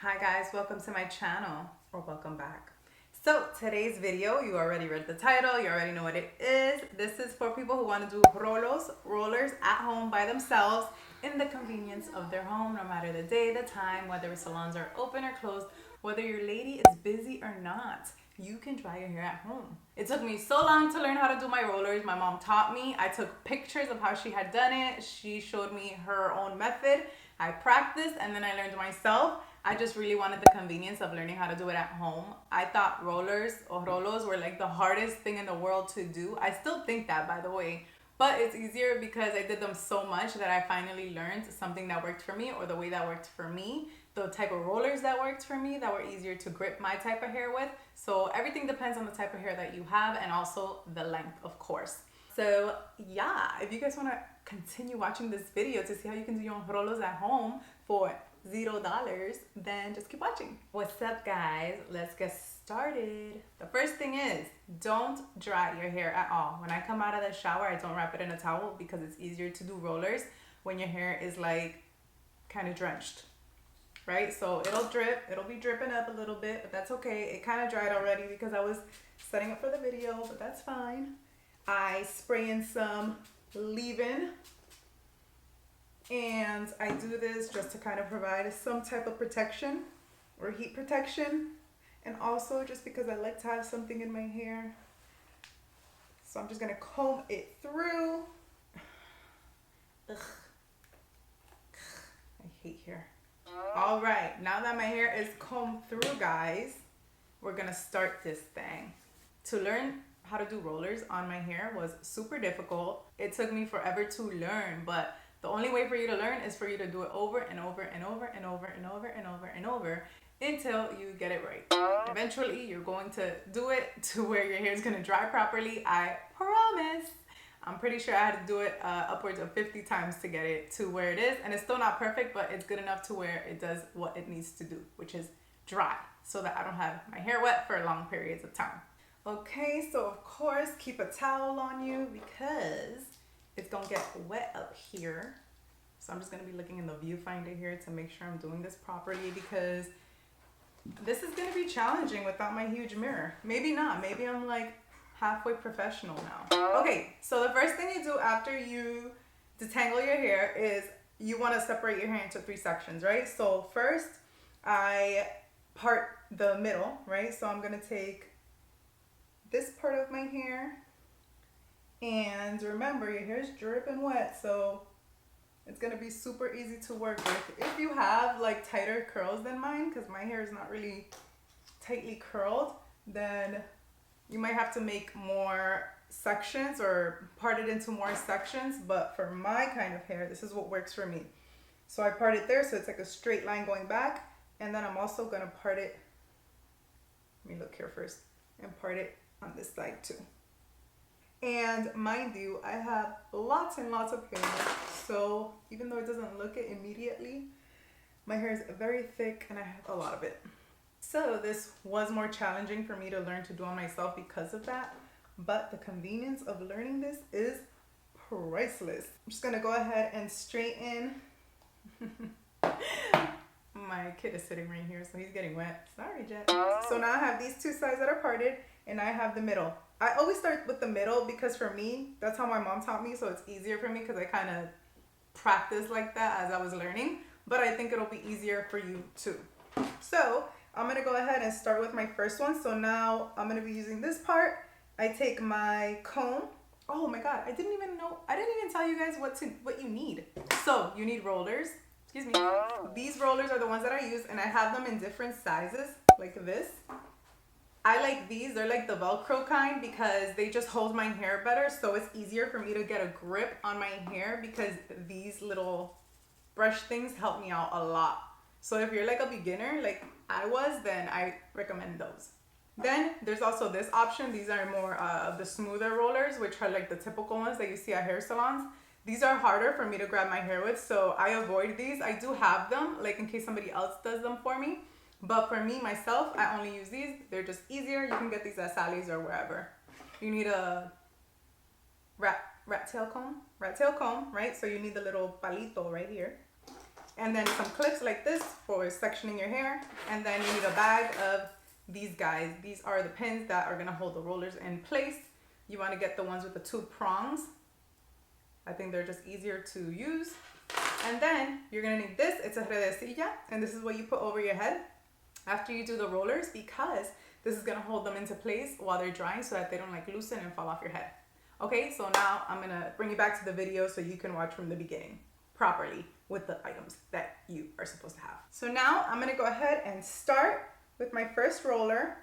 Hi guys, welcome to my channel, or welcome back. So today's video, you already read the title, you already know what it is. This is for people who want to do rollers at home by themselves in the convenience of their home, no matter the day, the time, whether salons are open or closed, whether your lady is busy or not. You can dry your hair at home. It took me so long to learn how to do my rollers. My mom taught me. I took pictures of how she had done it. She showed me her own method. I practiced and then I learned myself. I just really wanted the convenience of learning how to do it at home. I thought rollers or rolos were like the hardest thing in the world to do. I still think that, by the way, but it's easier because I did them so much that I finally learned something that worked for me, or the way that worked for me, the type of rollers that worked for me, that were easier to grip my type of hair with. So everything depends on the type of hair that you have and also the length, of course. So yeah, if you guys want to continue watching this video to see how you can do your own rolos at home for $0, then just keep watching. What's up guys? Let's get started. The first thing is, don't dry your hair at all. When I come out of the shower, I don't wrap it in a towel because it's easier to do rollers when your hair is like kind of drenched, right? So it'll be dripping up a little bit, but that's okay. It kind of dried already because I was setting up for the video, but that's fine. I spray in some leave-in, and I do this just to kind of provide some type of protection or heat protection, and also just because I like to have something in my hair. So I'm just gonna comb it through. Ugh. I hate hair. All right, now that my hair is combed through, guys, we're gonna start this thing. To learn how to do rollers on my hair was super difficult. It took me forever to learn, but the only way for you to learn is for you to do it over and over and over and over and over and over and over until you get it right. Eventually, you're going to do it to where your hair is going to dry properly. I promise. I'm pretty sure I had to do it upwards of 50 times to get it to where it is. And it's still not perfect, but it's good enough to where it does what it needs to do, which is dry, so that I don't have my hair wet for long periods of time. Okay, so of course, keep a towel on you because it's gonna get wet up here. So I'm just gonna be looking in the viewfinder here to make sure I'm doing this properly, because this is gonna be challenging without my huge mirror. Maybe not, maybe I'm like halfway professional now. Okay, so the first thing you do after you detangle your hair is you wanna separate your hair into 3 sections, right? So first, I part the middle, right? So I'm gonna take this part of my hair, and remember, your hair is dripping wet, so it's gonna be super easy to work with. If you have like tighter curls than mine, because my hair is not really tightly curled, then you might have to make more sections or part it into more sections. But for my kind of hair, this is what works for me. So I part it there, so it's like a straight line going back, and then I'm also gonna part it, let me look here first, and part it on this side too. And mind you, I have lots and lots of hair, so even though it doesn't look it immediately, my hair is very thick and I have a lot of it. So this was more challenging for me to learn to do on myself because of that, but the convenience of learning this is priceless. I'm just gonna go ahead and straighten. My kid is sitting right here, so he's getting wet. Sorry, Jet. So now I have these 2 sides that are parted, and I have the middle. I always start with the middle because for me, that's how my mom taught me, so it's easier for me because I kind of practiced like that as I was learning, but I think it'll be easier for you too. So I'm gonna go ahead and start with my first one. So now I'm gonna be using this part. I take my comb. Oh my God, I didn't even tell you guys what you need. So you need rollers. Excuse me. These rollers are the ones that I use, and I have them in different sizes, like this. I like these. They're like the Velcro kind because they just hold my hair better, so it's easier for me to get a grip on my hair because these little brush things help me out a lot. So if you're like a beginner like I was, then I recommend those. Then there's also this option. These are more of the smoother rollers, which are like the typical ones that you see at hair salons. These are harder for me to grab my hair with, so I avoid these. I do have them, like in case somebody else does them for me. But for me, myself, I only use these. They're just easier. You can get these at Sally's or wherever. You need a rat tail comb, right? So you need the little palito right here. And then some clips like this for sectioning your hair. And then you need a bag of these guys. These are the pins that are gonna hold the rollers in place. You wanna get the ones with the 2 prongs. I think they're just easier to use. And then you're gonna need this. It's a redecilla, and this is what you put over your head after you do the rollers, because this is gonna hold them into place while they're drying so that they don't like loosen and fall off your head. Okay, so now I'm gonna bring you back to the video so you can watch from the beginning properly with the items that you are supposed to have. So now I'm gonna go ahead and start with my first roller.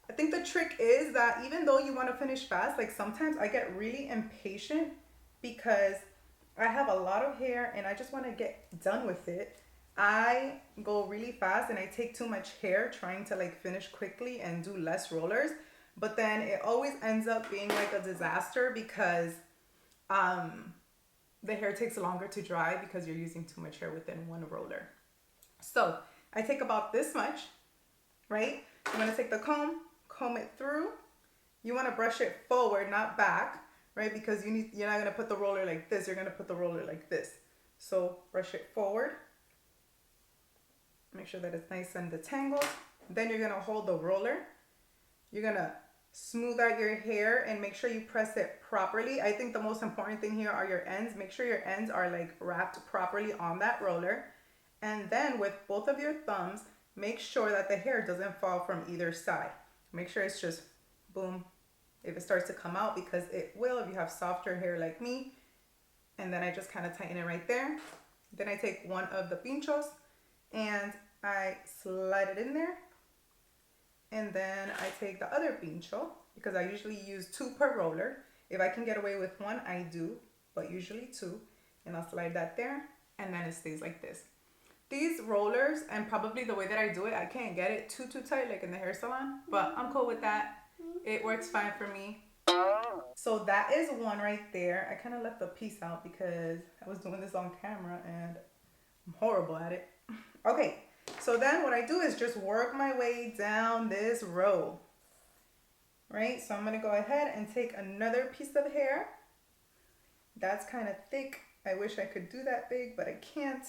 I think the trick is that even though you wanna finish fast, like sometimes I get really impatient because I have a lot of hair and I just wanna get done with it. I go really fast and I take too much hair trying to like finish quickly and do less rollers, but then it always ends up being like a disaster because the hair takes longer to dry because you're using too much hair within one roller. So I take about this much, right? I'm gonna take the comb it through. You wanna brush it forward, not back, right? Because you're not gonna put the roller like this, you're gonna put the roller like this. So brush it forward. Make sure that it's nice and detangled. Then you're gonna hold the roller. You're gonna smooth out your hair and make sure you press it properly. I think the most important thing here are your ends. Make sure your ends are like wrapped properly on that roller. And then with both of your thumbs, make sure that the hair doesn't fall from either side. Make sure it's just boom. If it starts to come out, because it will if you have softer hair like me. And then I just kind of tighten it right there. Then I take one of the pinchos and I slide it in there. And then I take the other pincho, because I usually use 2 per roller. If I can get away with 1, I do, but usually 2. And I'll slide that there, and then it stays like this. These rollers, and probably the way that I do it, I can't get it too tight like in the hair salon, but I'm cool with that. It works fine for me. So that is one right there. I kind of left a piece out because I was doing this on camera and I'm horrible at it. Okay, so then what I do is just work my way down this row, right? So I'm gonna go ahead and take another piece of hair. That's kind of thick. I wish I could do that big, but I can't.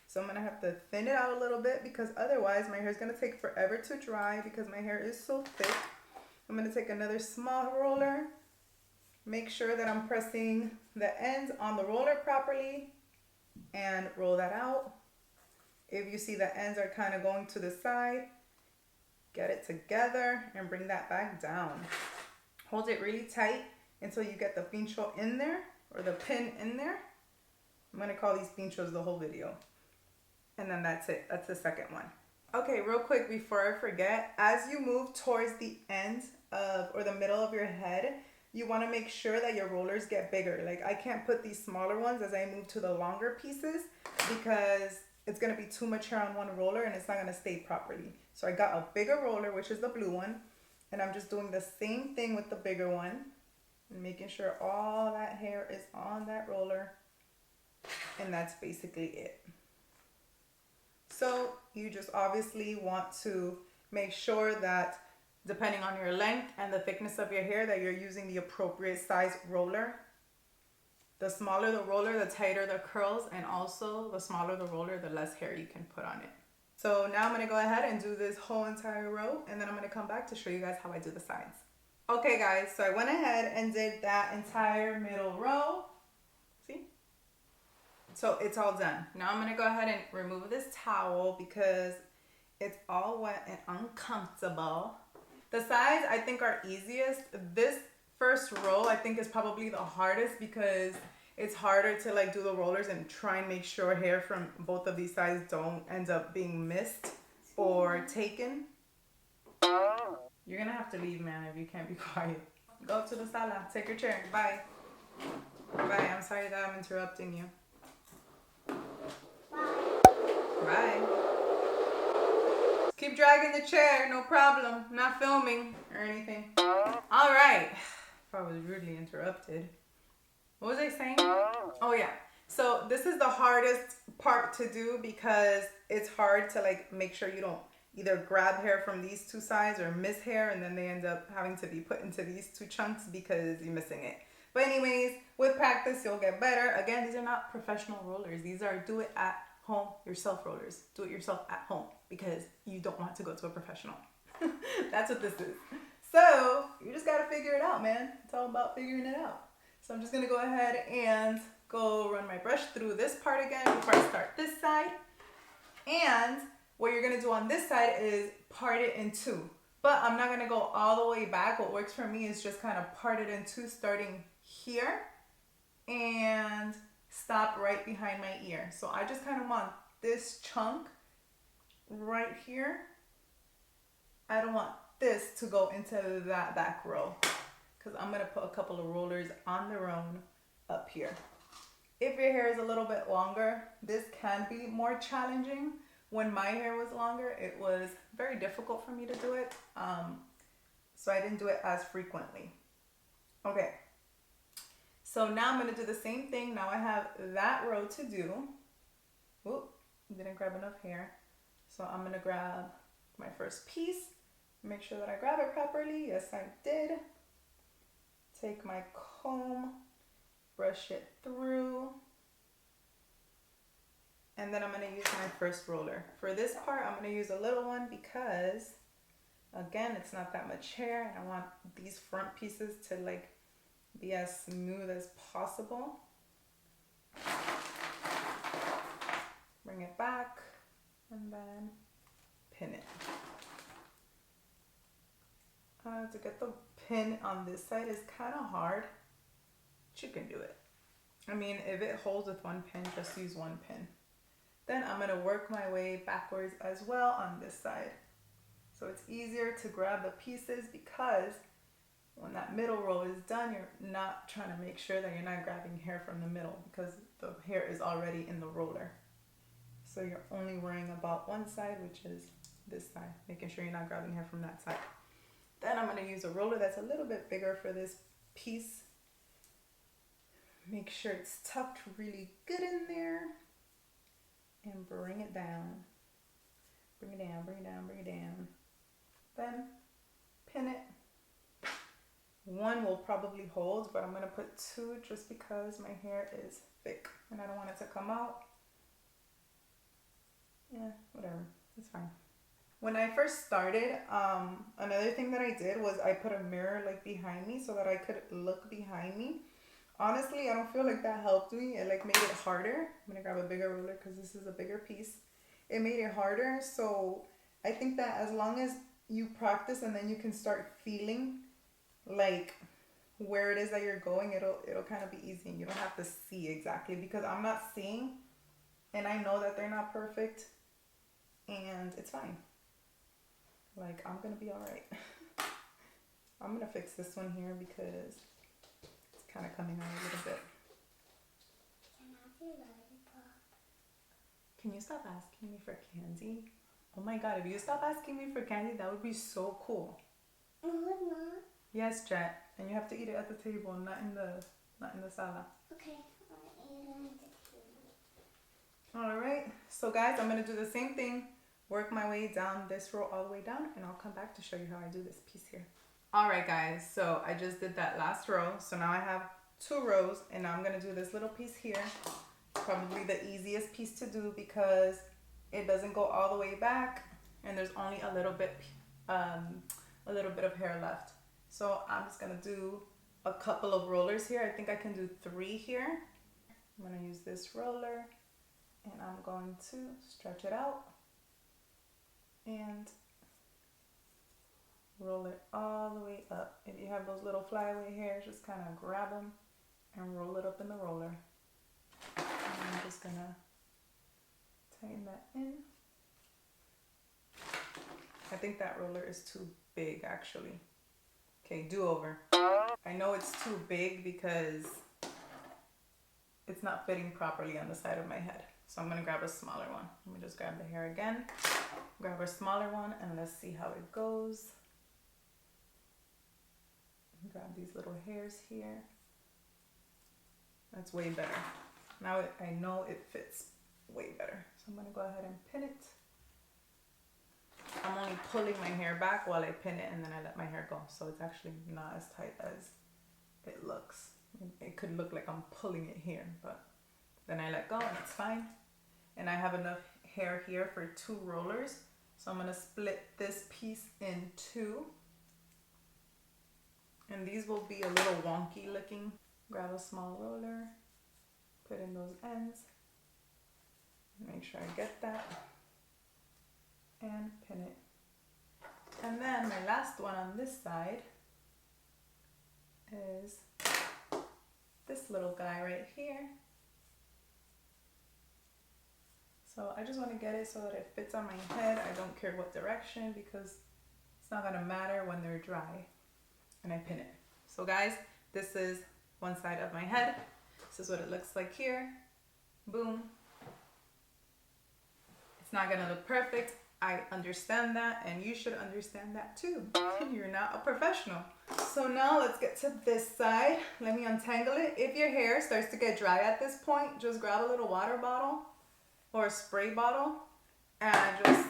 So I'm gonna have to thin it out a little bit because otherwise my hair is gonna take forever to dry because my hair is so thick. I'm gonna take another small roller. Make sure that I'm pressing the ends on the roller properly and roll that out. If you see the ends are kind of going to the side, get it together and bring that back down. Hold it really tight until you get the pincho in there, or the pin in there. I'm gonna call these pinchos the whole video. And then that's it, that's the second one. Okay, real quick before I forget, as you move towards the end of, or the middle of your head, you wanna make sure that your rollers get bigger. Like I can't put these smaller ones as I move to the longer pieces because it's gonna be too much hair on one roller and it's not gonna stay properly. So I got a bigger roller, which is the blue one, and I'm just doing the same thing with the bigger one and making sure all that hair is on that roller. And that's basically it. So you just obviously want to make sure that depending on your length and the thickness of your hair that you're using the appropriate size roller. The smaller the roller, the tighter the curls, and also the smaller the roller, the less hair you can put on it. So now I'm gonna go ahead and do this whole entire row, and then I'm gonna come back to show you guys how I do the sides. Okay guys, so I went ahead and did that entire middle row. See? So it's all done. Now I'm gonna go ahead and remove this towel because it's all wet and uncomfortable. The sides I think are easiest. This first row I think is probably the hardest because it's harder to like do the rollers and try and make sure hair from both of these sides don't end up being missed or taken. You're gonna have to leave, man, if you can't be quiet. Go to the sala, take your chair, bye. Bye, I'm sorry that I'm interrupting you. Bye. Keep dragging the chair, no problem. Not filming or anything. All right. If I was rudely interrupted. What was I saying? Oh yeah. So this is the hardest part to do because it's hard to like make sure you don't either grab hair from these two sides or miss hair and then they end up having to be put into these two chunks because you're missing it. But anyways, with practice, you'll get better. Again, these are not professional rollers. These are do it at home yourself rollers. Do it yourself at home because you don't want to go to a professional. That's what this is. So you just gotta figure it out, man. It's all about figuring it out. So I'm just gonna go ahead and go run my brush through this part again before I start this side. And what you're gonna do on this side is part it in two. But I'm not gonna go all the way back. What works for me is just kind of part it in two, starting here and stop right behind my ear. So I just kind of want this chunk right here. I don't want this to go into that back row because I'm gonna put a couple of rollers on their own up here. If your hair is a little bit longer, this can be more challenging. When my hair was longer, it was very difficult for me to do it. So I didn't do it as frequently. Okay. So now I'm going to do the same thing. Now I have that row to do. Oop, didn't grab enough hair. So I'm going to grab my first piece. Make sure that I grab it properly. Yes, I did. Take my comb, brush it through. And then I'm going to use my first roller. For this part, I'm going to use a little one because, again, it's not that much hair. And I want these front pieces to like be as smooth as possible. Bring it back and then pin it. To get the pin on this side is kind of hard, but you can do it. I mean, if it holds with one pin, just use one pin. Then I'm going to work my way backwards as well on this side. So it's easier to grab the pieces because when that middle row is done, you're not trying to make sure that you're not grabbing hair from the middle because the hair is already in the roller. So you're only worrying about one side, which is this side, making sure you're not grabbing hair from that side. Then I'm going to use a roller that's a little bit bigger for this piece. Make sure it's tucked really good in there. And bring it down. Bring it down, bring it down, bring it down. Then pin it. One will probably hold, but I'm going to put two just because my hair is thick and I don't want it to come out. Yeah, whatever. It's fine. When I first started, another thing that I did was I put a mirror like behind me so that I could look behind me. Honestly, I don't feel like that helped me. It like made it harder. I'm gonna grab a bigger ruler because this is a bigger piece. It made it harder. So I think that as long as you practice and then you can start feeling like where it is that you're going, it'll kind of be easy and you don't have to see exactly because I'm not seeing and I know that they're not perfect and it's fine. Like I'm gonna be all right. I'm gonna fix this one here because kind of coming out a little bit. Can I have your lollipop? Can you stop asking me for candy? Oh my god, if you stop asking me for candy, that would be so cool. No, it's not. Yes, Jet. And you have to eat it at the table, not in the sala. Okay, I'll eat it at the table. Alright, so guys, I'm gonna do the same thing. Work my way down this row all the way down, and I'll come back to show you how I do this piece here. Alright guys, so I just did that last row. So now I have two rows and now I'm going to do this little piece here. Probably the easiest piece to do because it doesn't go all the way back and there's only a little bit of hair left. So I'm just going to do a couple of rollers here. I think I can do 3 here. I'm going to use this roller and I'm going to stretch it out and roll it all the way up. If you have those little flyaway hairs, just kind of grab them and roll it up in the roller. And I'm just gonna tighten that in. I think that roller is too big actually. Okay, do over. I know it's too big because it's not fitting properly on the side of my head. So I'm gonna grab a smaller one. Let me just grab the hair again. Grab a smaller one and let's see how it goes. Grab these little hairs here. That's way better. Now I know it fits way better. So I'm going to go ahead and pin it. I'm only pulling my hair back while I pin it and then I let my hair go. So it's actually not as tight as it looks. It could look like I'm pulling it here, but then I let go and it's fine. and I have enough hair here for 2 rollers. So I'm gonna split this piece in 2. And these will be a little wonky looking. Grab a small roller, put in those ends, make sure I get that, and pin it. And then my last one on this side is this little guy right here. So I just want to get it so that it fits on my head. I don't care what direction because it's not gonna matter when they're dry. And I pin it. So guys, this is one side of my head. This is what it looks like here. Boom. It's not gonna look perfect. I understand that, and you should understand that too. You're not a professional. So now let's get to this side. Let me untangle it. If your hair starts to get dry at this point, just grab a little water bottle or a spray bottle and just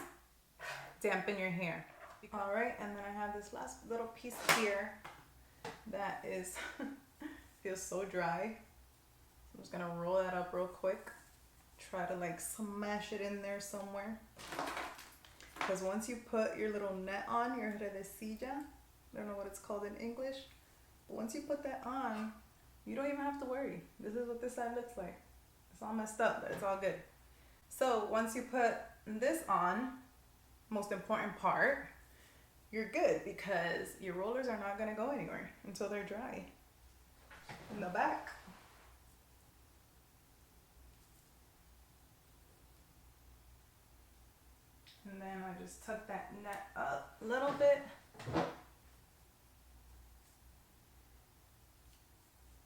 dampen your hair. All right, and then I have this last little piece here that is feels so dry. I'm just gonna roll that up real quick. Try to like smash it in there somewhere. Because once you put your little net on, your redecilla, I don't know what it's called in English, but once you put that on, you don't even have to worry. This is what this side looks like. It's all messed up, but it's all good. So once you put this on, most important part, you're good because your rollers are not gonna go anywhere until they're dry. In the back. And then I just tuck that net up a little bit.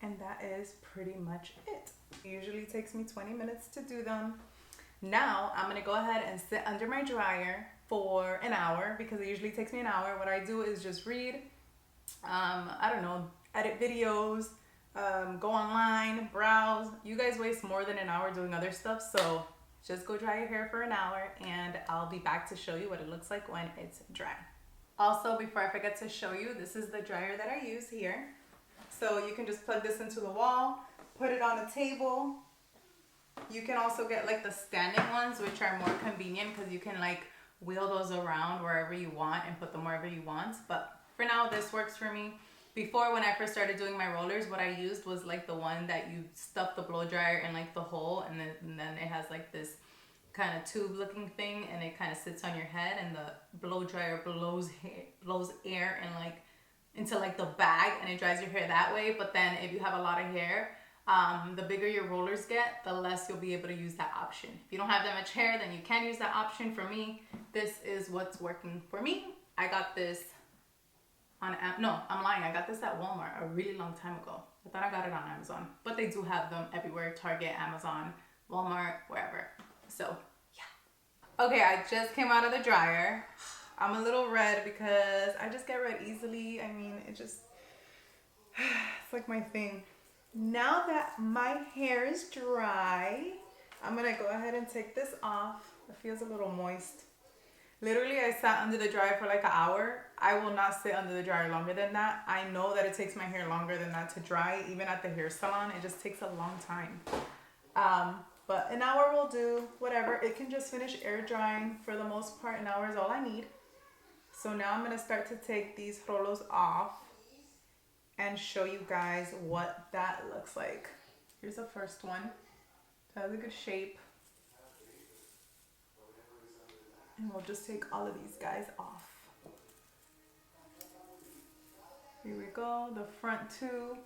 And that is pretty much it. It usually takes me 20 minutes to do them. Now I'm gonna go ahead and sit under my dryer for an hour because it usually takes me an hour. What I do is just read, I don't know, edit videos, go online, browse. You guys waste more than an hour doing other stuff, so just go dry your hair for an hour and I'll be back to show you what it looks like when it's dry. Also, before I forget to show you, this is the dryer that I use here. So you can just plug this into the wall, put it on a table. You can also get like the standing ones, which are more convenient because you can like wheel those around wherever you want and put them wherever you want. But for now, this works for me. Before, when I first started doing my rollers, what I used was like the one that you stuff the blow dryer in like the hole, and then it has like this kind of tube looking thing, and it kind of sits on your head, and the blow dryer blows air and like into like the bag, and it dries your hair that way. But then if you have a lot of hair, the bigger your rollers get, the less you'll be able to use that option. If you don't have that much hair, then you can use that option. For me, this is what's working for me. I got this on, no, I'm lying. I got this at Walmart a really long time ago. I thought I got it on Amazon, but they do have them everywhere. Target, Amazon, Walmart, wherever. So, yeah. Okay, I just came out of the dryer. I'm a little red because I just get red easily. I mean, it's like my thing. Now that my hair is dry, I'm gonna go ahead and take this off. It feels a little moist. Literally, I sat under the dryer for like an hour. I will not sit under the dryer longer than that. I know that it takes my hair longer than that to dry. Even at the hair salon, it just takes a long time. But an hour will do, whatever. It can just finish air drying for the most part. An hour is all I need. So now I'm gonna start to take these rolos off and show you guys what that looks like. Here's the first one. It has a good shape. And we'll just take all of these guys off. Here we go, the front two.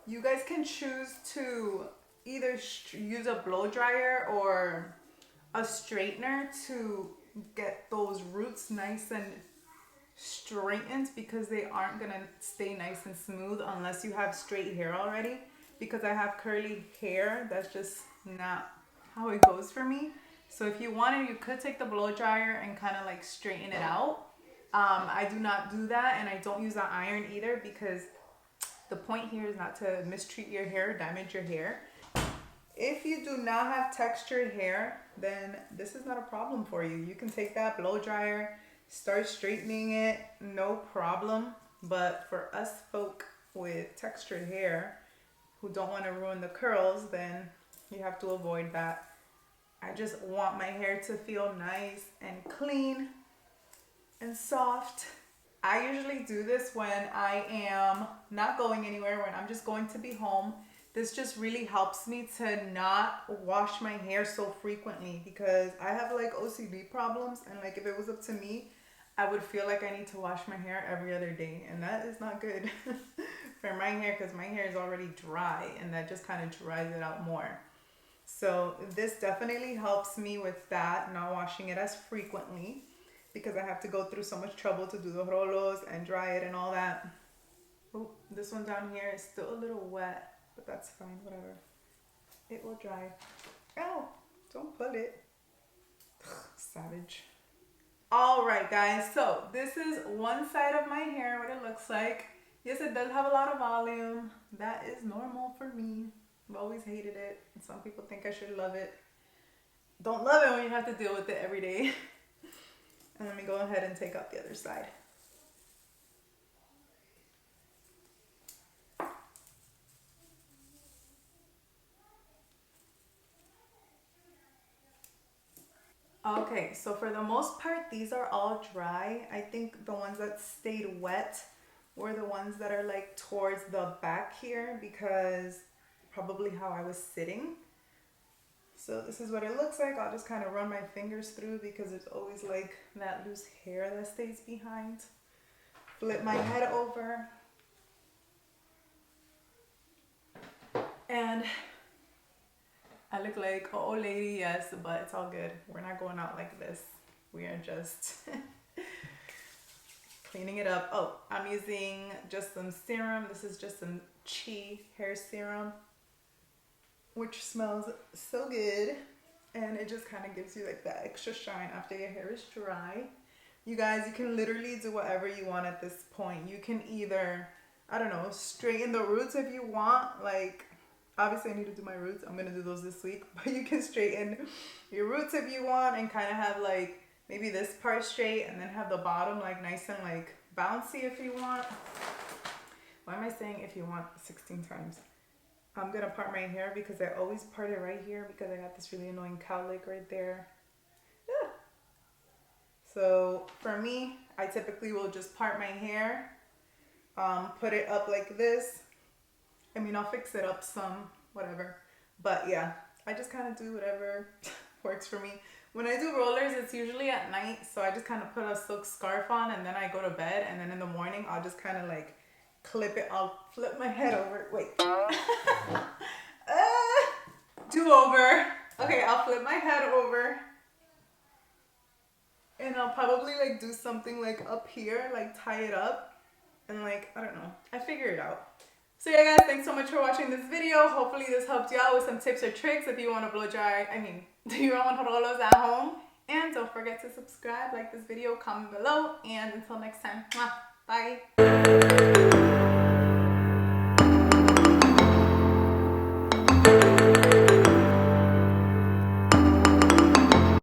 You guys can choose to either use a blow dryer or a straightener to get those roots nice and straightened, because they aren't gonna stay nice and smooth unless you have straight hair already. Because I have curly hair, that's just not how it goes for me. So if you wanted, you could take the blow dryer and kind of like straighten it out. I do not do that, and I don't use an iron either, because the point here is not to mistreat your hair, damage your hair. If you do not have textured hair, then this is not a problem for you. You can take that blow dryer, start straightening it, no problem. But for us folk with textured hair who don't want to ruin the curls, then you have to avoid that. I just want my hair to feel nice and clean and soft. I usually do this when I am not going anywhere, when I'm just going to be home. This just really helps me to not wash my hair so frequently because I have like OCD problems, and like if it was up to me, I would feel like I need to wash my hair every other day, and that is not good for my hair because my hair is already dry and that just kind of dries it out more. So this definitely helps me with that, not washing it as frequently because I have to go through so much trouble to do the rolos and dry it and all that. Oh, this one down here is still a little wet, but that's fine, whatever. It will dry. Ow, don't pull it. Savage. All right, guys, so this is one side of my hair, what it looks like. Yes, it does have a lot of volume. That is normal for me. I've always hated it. Some people think I should love it. Don't love it when you have to deal with it every day. And let me go ahead and take out the other side. Okay, so for the most part, these are all dry. I think the ones that stayed wet were the ones that are like towards the back here because probably how I was sitting. So this is what it looks like. I'll just kind of run my fingers through because there's always like that loose hair that stays behind. Flip my head over. And I look like an old lady, yes, but it's all good. We're not going out like this. We are just cleaning it up. Oh, I'm using just some serum. This is just some Chi hair serum, which smells so good. And it just kind of gives you like that extra shine after your hair is dry. You guys, you can literally do whatever you want at this point. You can either, I don't know, straighten the roots if you want. Like, obviously I need to do my roots. I'm going to do those this week. But you can straighten your roots if you want and kind of have like maybe this part straight and then have the bottom like nice and like bouncy if you want. Why am I saying if you want 16 times? I'm going to part my hair because I always part it right here because I got this really annoying cowlick right there. Yeah. So for me, I typically will just part my hair, put it up like this. I mean, I'll fix it up some, whatever. But yeah, I just kind of do whatever works for me. When I do rollers, it's usually at night. So I just kind of put a silk scarf on and then I go to bed. And then in the morning, I'll just kind of like clip it. I'll flip my head over. Wait. Do over. Okay, I'll flip my head over. And I'll probably like do something like up here, like tie it up. And like, I don't know. I figure it out. So yeah, guys, thanks so much for watching this video. Hopefully this helped you out with some tips or tricks if you want to blow dry. Do you want rolos at home? And don't forget to subscribe, like this video, comment below. And until next time, bye.